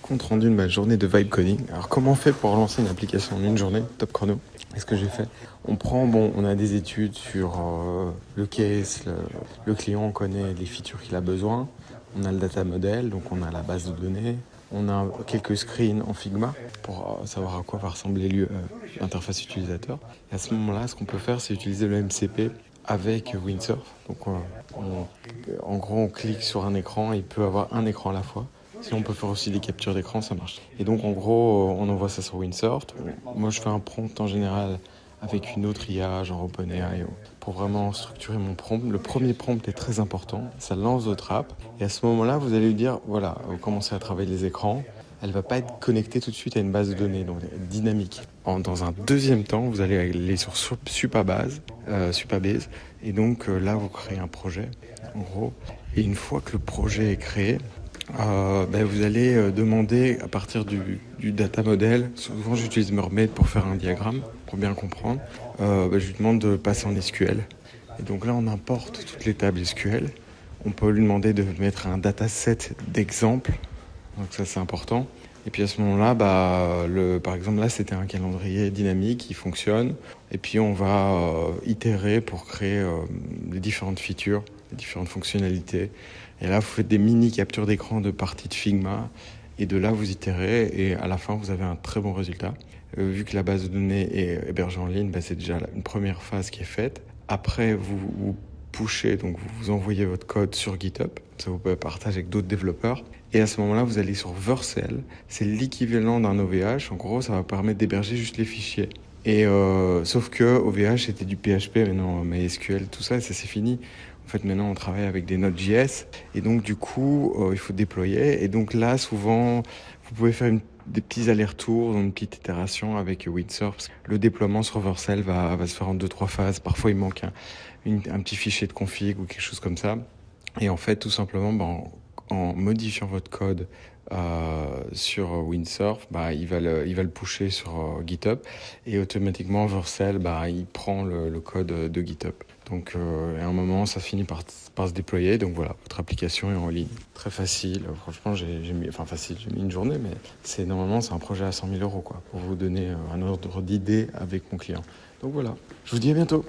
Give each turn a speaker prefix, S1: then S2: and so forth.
S1: compte rendu de ma journée de vibe coding. Alors comment on fait pour lancer une application en une journée, top chrono? Qu'est-ce que j'ai fait? On a des études sur le case, le client, on connaît les features qu'il a besoin. On a le data model, donc on a la base de données. On a quelques screens en Figma pour savoir à quoi va ressembler l'interface utilisateur. Et à ce moment-là, ce qu'on peut faire, c'est utiliser le MCP avec Windsurf. Donc en gros, on clique sur un écran et il peut avoir un écran à la fois. Si on peut faire aussi des captures d'écran, ça marche. Et donc en gros, on envoie ça sur Windsurf. Moi, je fais un prompt en général avec une autre IA, genre OpenAI, pour vraiment structurer mon prompt. Le premier prompt est très important, ça lance votre app. Et à ce moment-là, vous allez lui dire, voilà, vous commencez à travailler les écrans. Elle ne va pas être connectée tout de suite à une base de données, donc dynamique. Dans un deuxième temps, vous allez aller sur Supabase, et donc là, vous créez un projet, en gros. Et une fois que le projet est créé, vous allez demander à partir du data model, souvent j'utilise Mermaid pour faire un diagramme, pour bien comprendre, je lui demande de passer en SQL. Et donc là on importe toutes les tables SQL, on peut lui demander de mettre un dataset d'exemples, donc ça c'est important. Et puis à ce moment-là, par exemple là c'était un calendrier dynamique qui fonctionne, et puis on va itérer pour créer les différentes features, les différentes fonctionnalités. Et là, vous faites des mini captures d'écran de parties de Figma. Et de là, vous itérez. Et à la fin, vous avez un très bon résultat. Vu que la base de données est hébergée en ligne, c'est déjà une première phase qui est faite. Après, vous pushez, donc vous envoyez votre code sur GitHub. Ça, vous pouvez partager avec d'autres développeurs. Et à ce moment-là, vous allez sur Vercel. C'est l'équivalent d'un OVH. En gros, ça va permettre d'héberger juste les fichiers. Et sauf que OVH, c'était du PHP, maintenant MySQL, tout ça, ça c'est fini. En fait, maintenant, on travaille avec des Node.js. Et donc, du coup, il faut déployer. Et donc là, souvent, vous pouvez faire des petits allers-retours, une petite itération avec Windsurf. Le déploiement sur Vercel va se faire en 2-3 phases. Parfois, il manque un petit fichier de config ou quelque chose comme ça. Et en fait, tout simplement, en modifiant votre code sur Windsurf, il va le pusher sur GitHub. Et automatiquement, Vercel, il prend le code de GitHub. Donc à un moment, ça finit par se déployer. Donc voilà, votre application est en ligne. Très facile. Franchement, j'ai mis une journée, mais normalement, c'est un projet à 100 000 euros, quoi, pour vous donner un ordre d'idée avec mon client. Donc voilà, je vous dis à bientôt.